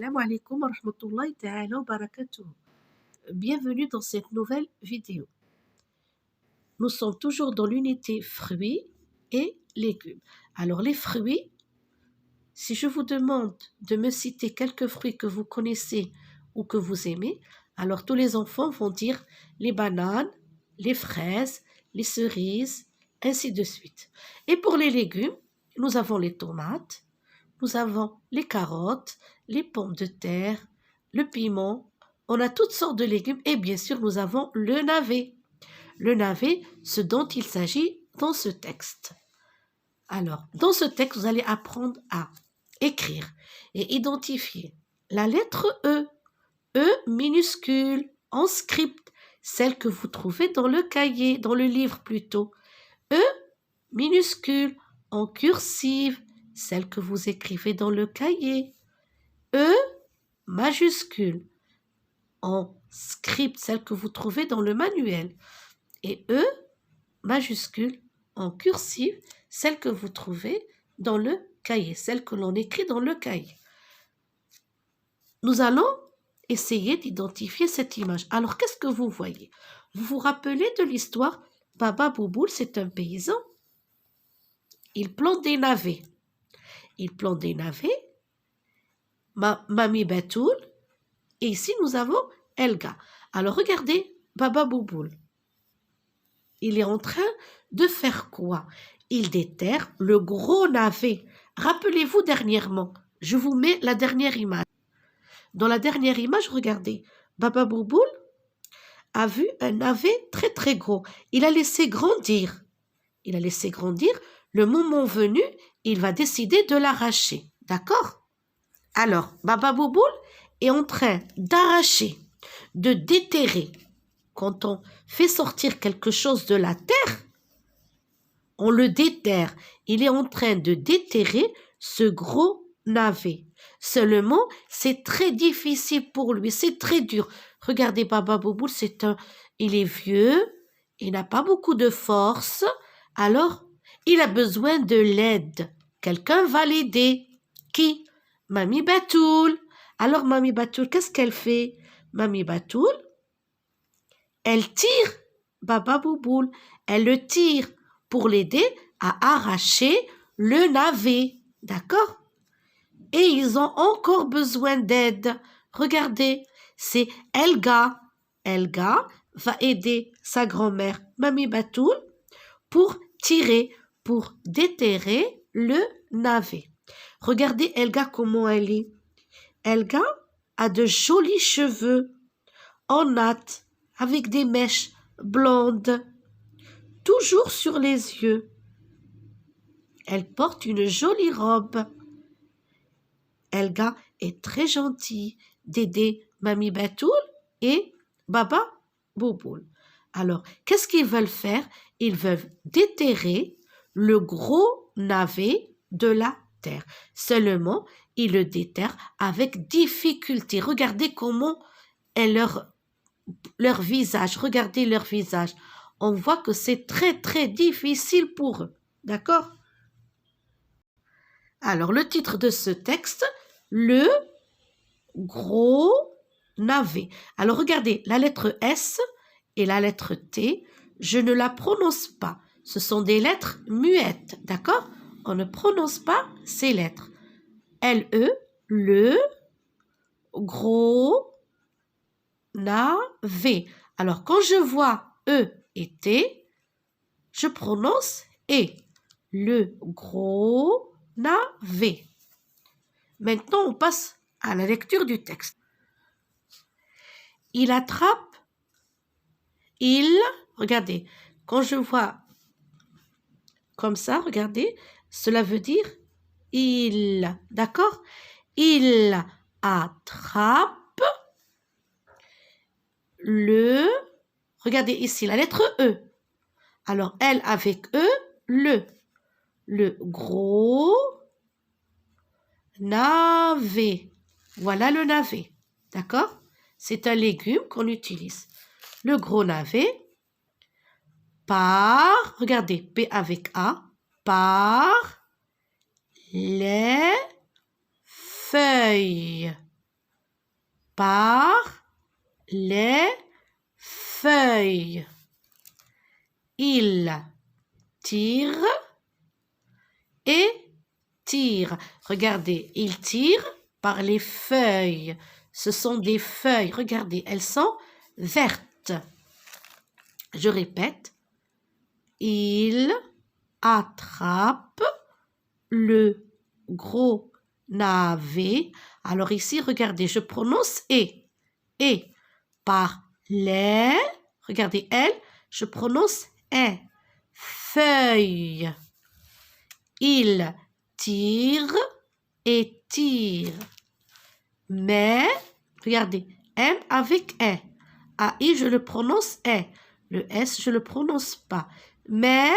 Assalamu alaikum wa rahmatullahi ta'ala wa barakatuh. Bienvenue dans cette nouvelle vidéo. Nous sommes toujours dans l'unité fruits et légumes. Alors les fruits, si je vous demande de me citer quelques fruits que vous connaissez ou que vous aimez, alors tous les enfants vont dire les bananes, les fraises, les cerises, ainsi de suite. Et pour les légumes, nous avons les tomates, nous avons les carottes, les pommes de terre, le piment, on a toutes sortes de légumes et bien sûr nous avons le navet. Le navet, ce dont il s'agit dans ce texte. Alors, dans ce texte, vous allez apprendre à écrire et identifier la lettre E. E minuscule, en script, celle que vous trouvez dans le cahier, dans le livre plutôt. E minuscule, en cursive, celle que vous écrivez dans le cahier. E majuscule, en script, celle que vous trouvez dans le manuel. Et E majuscule, en cursive, celle que vous trouvez dans le cahier, celle que l'on écrit dans le cahier. Nous allons essayer d'identifier cette image. Alors, qu'est-ce que vous voyez? Vous vous rappelez de l'histoire? Baba Bouboul, c'est un paysan. Il plante des navets. Il plante des navets. Mami Batoul. Et ici, nous avons Elga. Alors, regardez Baba Bouboul. Il est en train de faire quoi? Il déterre le gros navet. Rappelez-vous dernièrement, je vous mets la dernière image. Dans la dernière image, regardez, Baba Bouboul a vu un navet très très gros. Il a laissé grandir. Il a laissé grandir. Le moment venu, il va décider de l'arracher. D'accord? Alors, Baba Bouboul est en train d'arracher, de déterrer. Quand on fait sortir quelque chose de la terre, on le déterre. Il est en train de déterrer ce gros navet. Seulement, c'est très difficile pour lui, c'est très dur. Regardez Baba Bouboul, il est vieux, il n'a pas beaucoup de force, alors il a besoin de l'aide. Quelqu'un va l'aider. Qui? Mami Batoul. Alors Mami Batoul, qu'est-ce qu'elle fait? Mami Batoul, elle tire Baba Bouboul. Elle le tire pour l'aider à arracher le navet. D'accord? Et ils ont encore besoin d'aide. Regardez, c'est Elga. Elga va aider sa grand-mère, Mami Batoul, pour tirer, pour déterrer le navet. Regardez Elga comment elle est. Elga a de jolis cheveux en natte, avec des mèches blondes, toujours sur les yeux. Elle porte une jolie robe. Elga est très gentille d'aider Mami Batoul et Baba Bouboul. Alors, qu'est-ce qu'ils veulent faire? Ils veulent déterrer le gros navet de la terre. Seulement, ils le déterrent avec difficulté. Regardez comment est leur visage. Regardez leur visage. On voit que c'est très, très difficile pour eux. D'accord? Alors, le titre de ce texte, le gros navet. Alors, regardez, la lettre S et la lettre T, je ne la prononce pas. Ce sont des lettres muettes, d'accord? On ne prononce pas ces lettres. L-E, le gros navet. Alors, quand je vois E et T, je prononce E. Le gros navet. Maintenant, on passe à la lecture du texte. Il attrape, regardez, quand je vois comme ça, regardez, cela veut dire il, d'accord? Il attrape regardez ici, la lettre E. Alors, elle avec E, le gros navet. Voilà le navet, d'accord? C'est un légume qu'on utilise. Le gros navet regardez, P avec A, par les feuilles. par les feuilles. Il tire et tire. Regardez, il tire par les feuilles. Ce sont des feuilles. Regardez, elles sont vertes. Je répète. Il attrape le gros navet. Alors ici, regardez, je prononce et. Et par les, regardez, elle, je prononce est. Feuille. Il tire et tire. Mais, regardez, M avec E. AI, je le prononce E. Le S, je le prononce pas. Mais,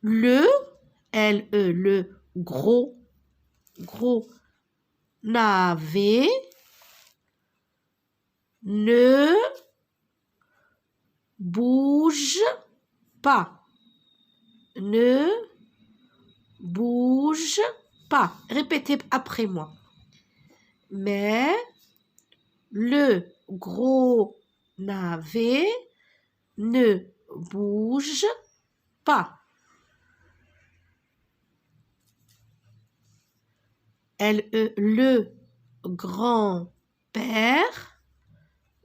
le, L-E, le gros navet ne bouge pas. Ne bouge pas. Répétez après moi. Mais le gros navet ne bouge pas. Le grand-père,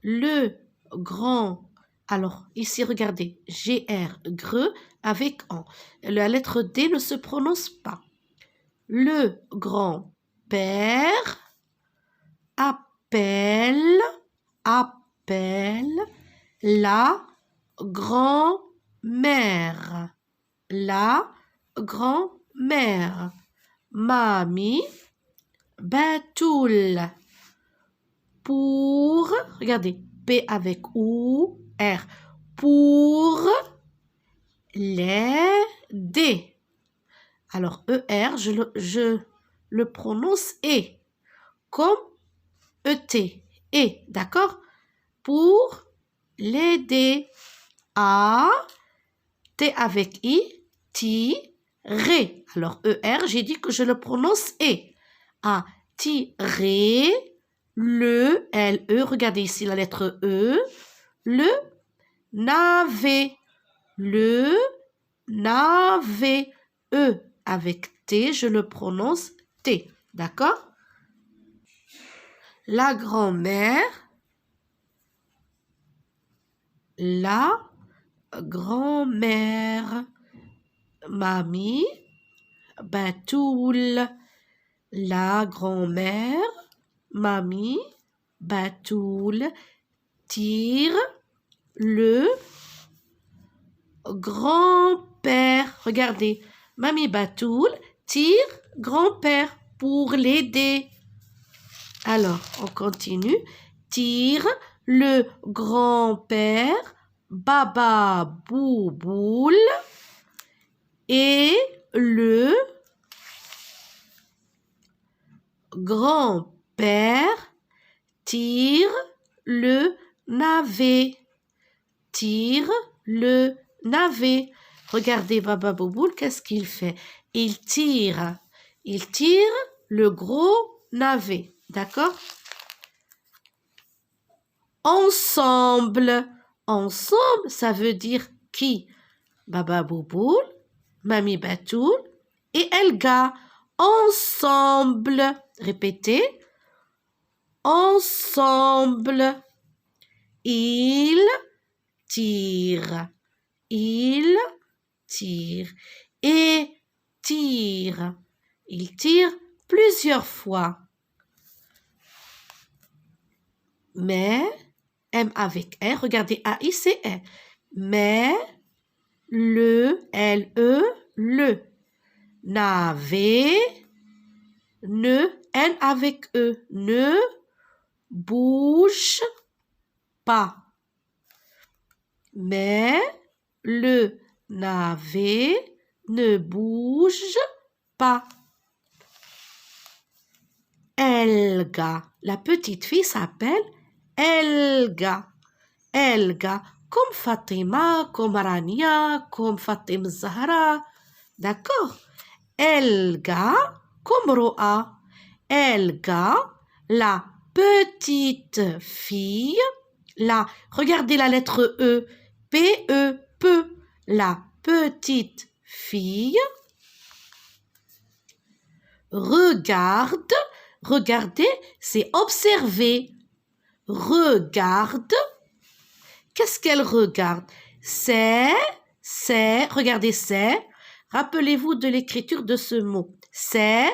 le grand. Alors, ici, regardez, GR, greux, avec en. La lettre D ne se prononce pas. Le grand-père appelle la grand-mère. La grand-mère. Mamie Batoul. Pour, regardez, P avec OU, R. Pour l'aider. Alors, ER, je le prononce E, comme ET. Et, d'accord? Pour l'aider. A, T avec I, tirer. Alors, ER, j'ai dit que je le prononce E. A, tirer. Le, L-E, regardez ici la lettre E. Le navet. Le navet. E avec T, je le prononce T. D'accord? La grand-mère. La grand-mère. Mamie Batoul. La grand-mère. Mamie Batoul tire le grand-père. Regardez, Mamie Batoul tire grand-père pour l'aider. Alors, on continue. Tire le grand-père Baba Bouboul et le grand-père tire le navet. Tire le navet. Regardez Baba Bouboul, qu'est-ce qu'il fait? Il tire le gros navet. D'accord? Ensemble. Ensemble, ça veut dire qui? Baba Bouboul, Mamie Batoul et Elga. Ensemble. Répétez. Ensemble. Il tire. Il tire. Et tire. Il tire plusieurs fois. Mais, M avec R, regardez AI, c'est R. Mais, le, L-E, le. Navet, ne, N avec E, ne bouge pas. Mais le navet ne bouge pas. Elga, la petite fille s'appelle Elga. Elga, comme Fatima, comme Rania, comme Fatima Zahra. D'accord? Elga, comme Roa. Elga, la petite fille, regardez la lettre E, P-E, peu, la petite fille regarde, regarder, c'est observer, regarde, qu'est-ce qu'elle regarde? Regardez, rappelez-vous de l'écriture de ce mot, c'est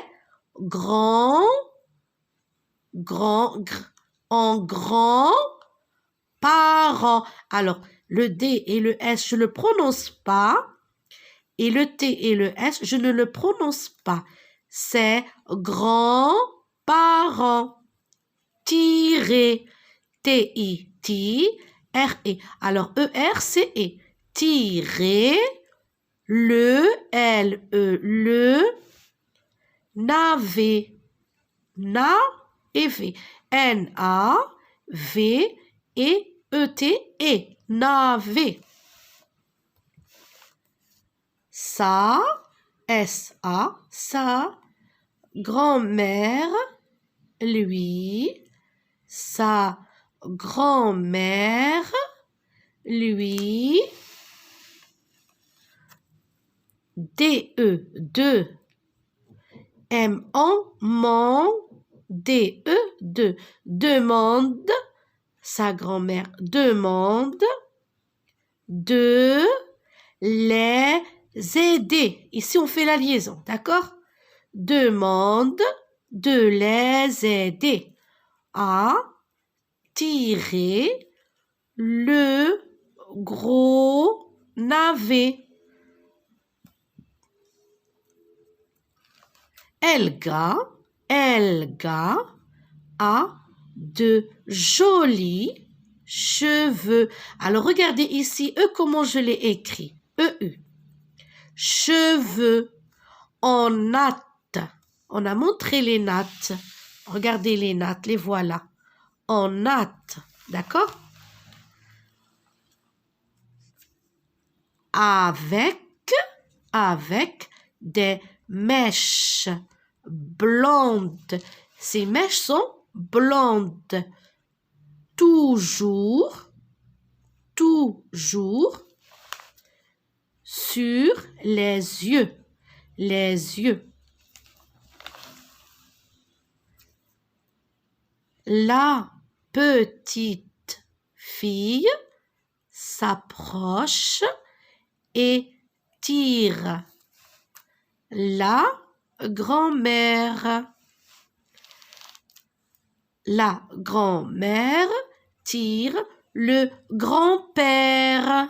en grand parent. Alors, le D et le S, je ne le prononce pas. Et le T et le S, je ne le prononce pas. C'est grand-parent. Tirer. T-I-T-R-E. Alors, E-R, c'est E. Tirer. L-E. Le. Navet. Na et V. N-A-V et E-T-E. Navet. Sa, S-A, sa grand-mère, lui, sa grand-mère, lui, D-E, de, M-En, D-E, de, demande, sa grand-mère demande, de les aider. Ici, on fait la liaison, d'accord? Demande de les aider à tirer le gros navet. Elga a de jolis cheveux. Alors, regardez ici, comment je l'ai écrit. E-U. Cheveux en nattes. On a montré les nattes. Regardez les nattes, les voilà. En nattes. D'accord? Avec des mèches blondes. Ces mèches sont blondes. Toujours sur les yeux. La petite fille s'approche et tire. La grand-mère tire le grand-père.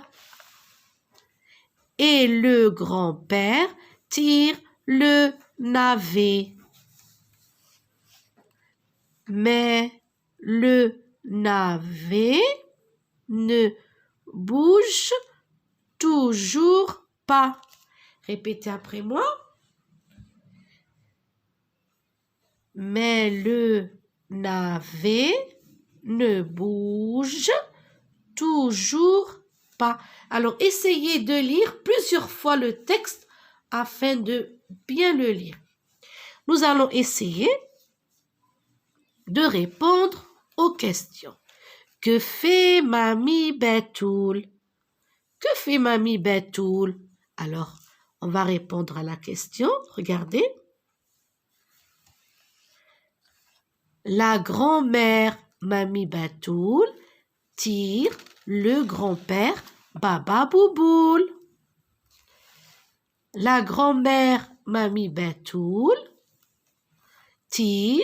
Et le grand-père tire le navet. Mais le navet ne bouge toujours pas. Répétez après moi. Mais le navet ne bouge toujours pas. Alors, essayez de lire plusieurs fois le texte afin de bien le lire. Nous allons essayer de répondre aux questions. Que fait Mamie Betoul? Que fait Mamie Betoul? Alors, on va répondre à la question. Regardez. La grand-mère Mamie Betoul tire le grand-père Baba Bouboul. La grand-mère Mamie Betoul tire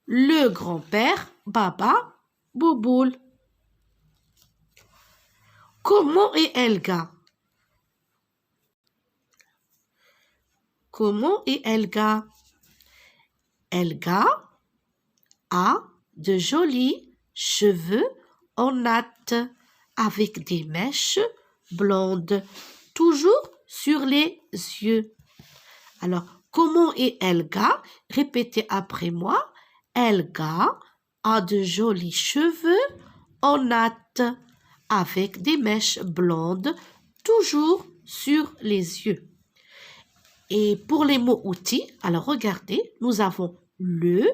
le grand-père Baba Bouboul. Comment est Elga? Comment est Elga? Elga a de jolis cheveux en nattes avec des mèches blondes, toujours sur les yeux. Alors, comment est Elga? Répétez après moi. Elga a de jolis cheveux en nattes avec des mèches blondes, toujours sur les yeux. Et pour les mots outils, alors regardez, nous avons le,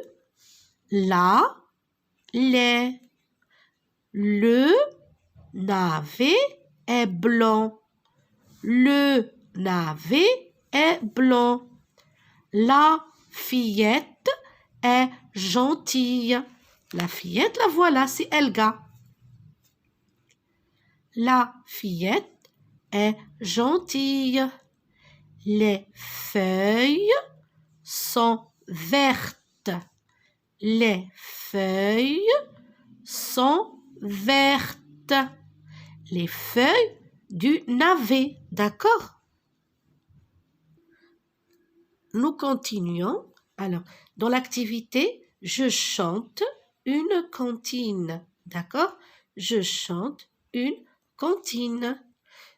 la, lait. Le navet est blanc. Le navet est blanc. La fillette est gentille. La fillette, la voilà, c'est Elga. La fillette est gentille. Les feuilles sont vertes. Les feuilles sont vertes. Les feuilles du navet, d'accord? Nous continuons. Alors, dans l'activité, je chante une cantine, d'accord? Je chante une cantine.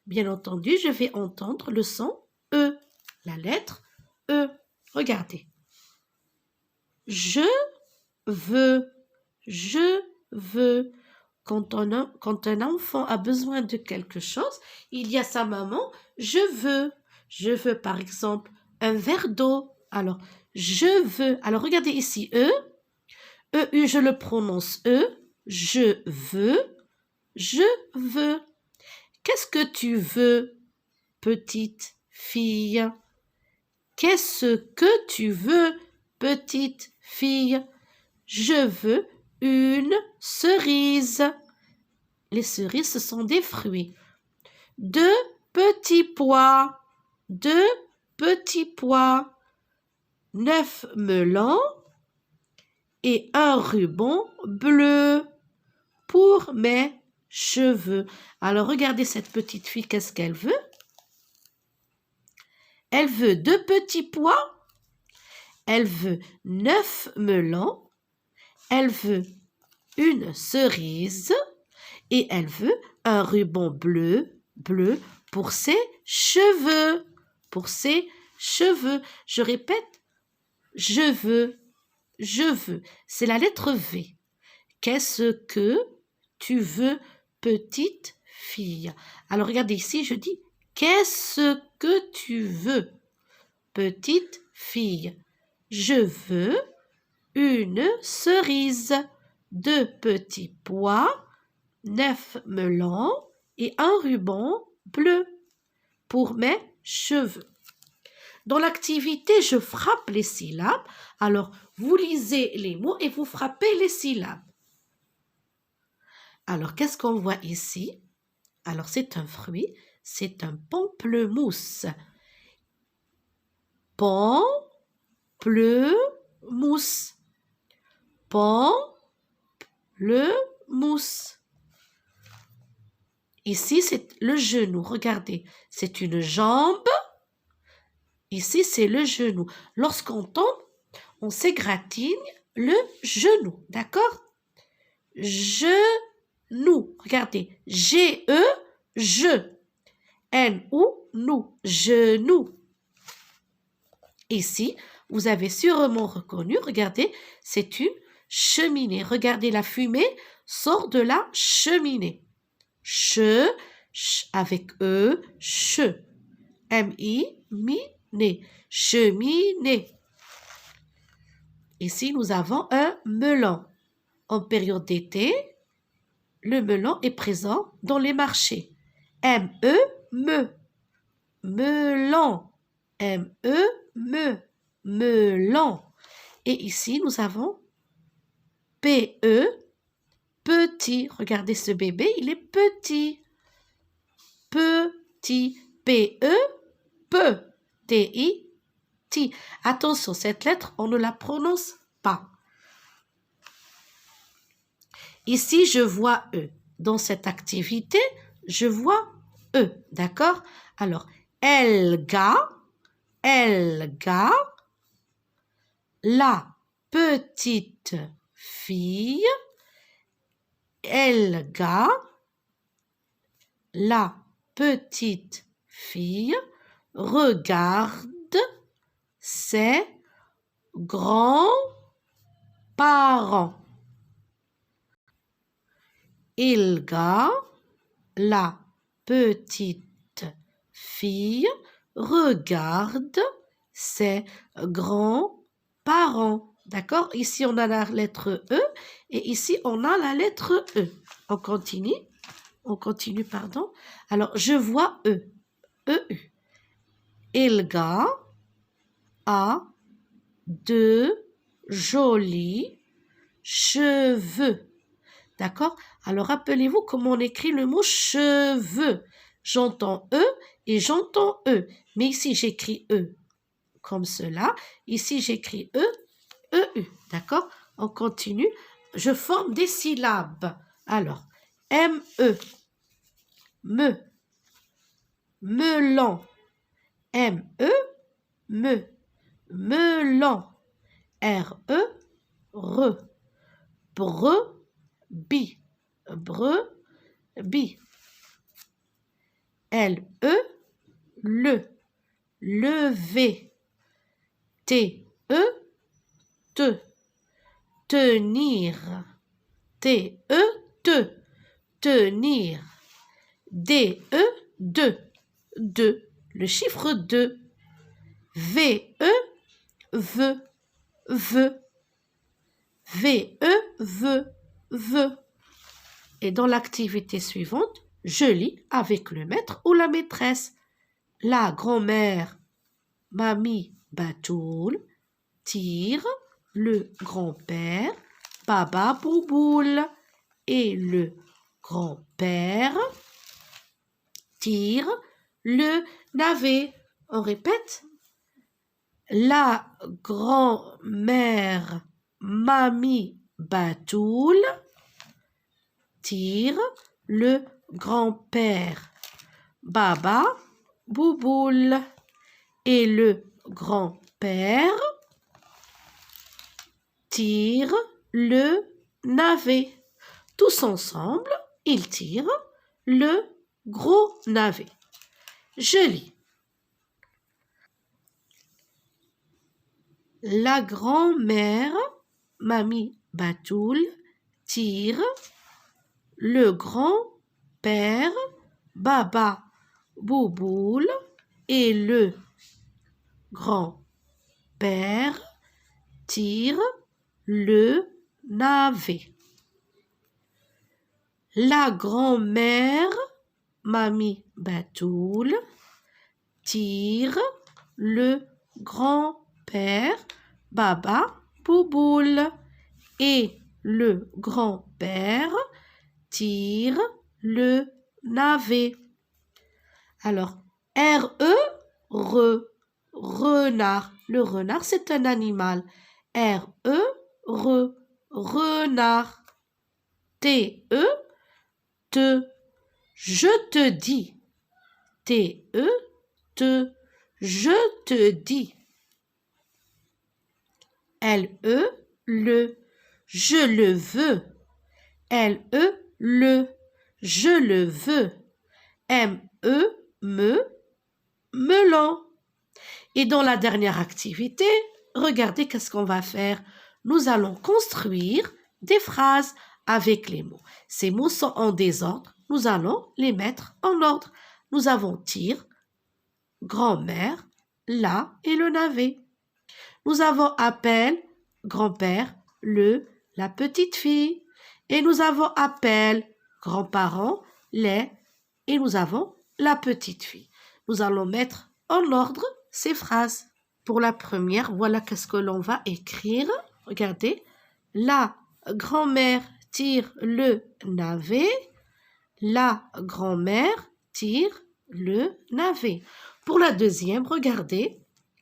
Bien entendu, je vais entendre le son E, la lettre E. Regardez. Je veux, je veux. Quand un enfant a besoin de quelque chose, il y a sa maman, je veux. Je veux par exemple un verre d'eau. Alors, je veux. Alors, regardez ici, E. E, je le prononce E. Je veux. Je veux. Qu'est-ce que tu veux, petite fille? Qu'est-ce que tu veux, petite fille? Je veux une cerise. Les cerises, ce sont des fruits. 2 petits pois. 2 petits pois. 9 melons et un ruban bleu pour mes cheveux. Alors, regardez cette petite fille, qu'est-ce qu'elle veut? Elle veut 2 petits pois. Elle veut 9 melons. Elle veut une cerise. Et elle veut un ruban bleu pour ses cheveux. Pour ses cheveux. Je répète, je veux. C'est la lettre V. Qu'est-ce que tu veux, petite fille? Alors, regardez ici, je dis, qu'est-ce que tu veux, petite fille? Je veux une cerise, 2 petits pois, 9 melons et un ruban bleu pour mes cheveux. Dans l'activité, je frappe les syllabes. Alors, vous lisez les mots et vous frappez les syllabes. Alors, qu'est-ce qu'on voit ici? Alors, c'est un fruit, c'est un pamplemousse. Pamplemousse. Pamplemousse. Ici, c'est le genou. Regardez, c'est une jambe. Ici, c'est le genou. Lorsqu'on tombe, on s'égratigne le genou. D'accord? Genou. Regardez. G-E, je. N-O, nous. Genou. Ici, vous avez sûrement reconnu, regardez, c'est une cheminée. Regardez, la fumée sort de la cheminée. Avec E, che. M-I-mi-né. Cheminée. Ici, nous avons un melon. En période d'été, le melon est présent dans les marchés. M-E, me. Melon. M-E, me. Melon. Et ici, nous avons P-E, petit. Regardez ce bébé, il est petit. Petit. P-E, peu. T-I-T. Attention, cette lettre, on ne la prononce pas. Ici, je vois E. Dans cette activité, je vois E. D'accord? Alors, Elga, la petite fille, Elga, la petite fille, regarde ses grands-parents. Elga, la petite fille, regarde ses grands-parents. D'accord? Ici, on a la lettre E et ici, on a la lettre E. On continue. On continue, pardon. Alors, je vois E. E-U. Elga a de jolis cheveux. D'accord? Alors, rappelez-vous comment on écrit le mot cheveux. J'entends E et j'entends E. Mais ici, j'écris E comme cela. Ici, j'écris E, E-U. D'accord? On continue. Je forme des syllabes. Alors, M-E, me, melon, M-E, me, melon, R-E, re, brebis, brebis, L-E, le, lever, T-E, te, tenir, T-E, te, tenir, D-E, de, le chiffre 2, V-E, veut, veut, V-E, veut. Et dans l'activité suivante, je lis avec le maître ou la maîtresse. La grand-mère, mamie Batoul, tire le grand-père, Baba Bouboule, et le grand-père tire le navet. On répète. La grand-mère, mamie Batoul, tire le grand-père, Baba Bouboule, et le grand-père tire le navet. Tous ensemble, ils tirent le gros navet. Je lis. La grand-mère, mamie Batoul, tire le grand-père, Baba Bouboule, et le grand-père tire le navet. La grand-mère, mamie Batoul, tire le grand-père, Baba Bouboule, et le grand-père tire le navet. Alors, R-E, renard. Le renard, c'est un animal. R-E, renard. T-E, te. Je te dis. T-E, te. Je te dis. L-E, le. Je le veux. L-E, le. Je le veux. M-E, melon. Et dans la dernière activité, regardez qu'est-ce qu'on va faire. Nous allons construire des phrases avec les mots. Ces mots sont en désordre. Nous allons les mettre en ordre. Nous avons tire, grand-mère, la et le navet. Nous avons appel, grand-père, la petite fille. Et nous avons appel, grands-parents, les, et nous avons la petite fille. Nous allons mettre en ordre ces phrases. Pour la première, voilà qu'est-ce que l'on va écrire. Regardez. La grand-mère tire le navet. La grand-mère tire le navet. Pour la deuxième, regardez.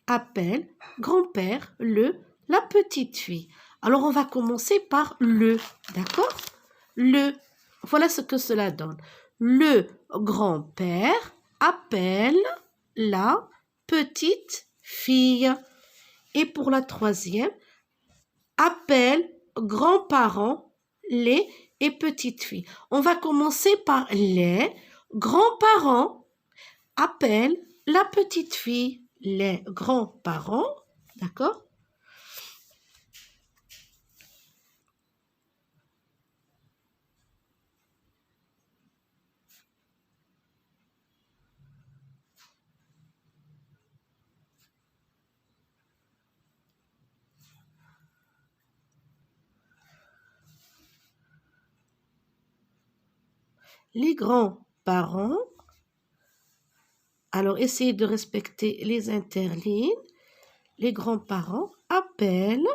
Appelle, grand-père, la petite fille. Alors, on va commencer par le, d'accord? Le, voilà ce que cela donne. Le grand-père appelle la petite fille. Et pour la troisième, appelle grands-parents, les et petites filles. On va commencer par les grands-parents appellent la petite fille, les grands-parents, d'accord? les grands-parents. Alors, essayez de respecter les interlignes. Les grands-parents appellent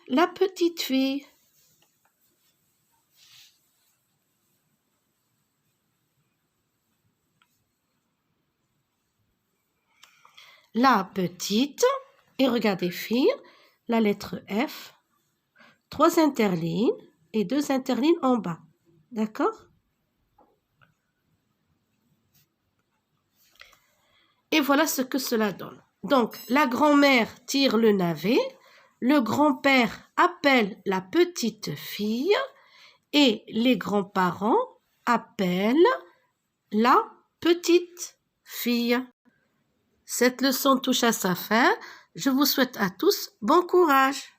la petite fille. La petite, et regardez filles, la lettre F, 3 interlignes et 2 interlignes en bas. D'accord? Et voilà ce que cela donne. Donc, la grand-mère tire le navet, le grand-père appelle la petite fille et les grands-parents appellent la petite fille. Cette leçon touche à sa fin. Je vous souhaite à tous bon courage.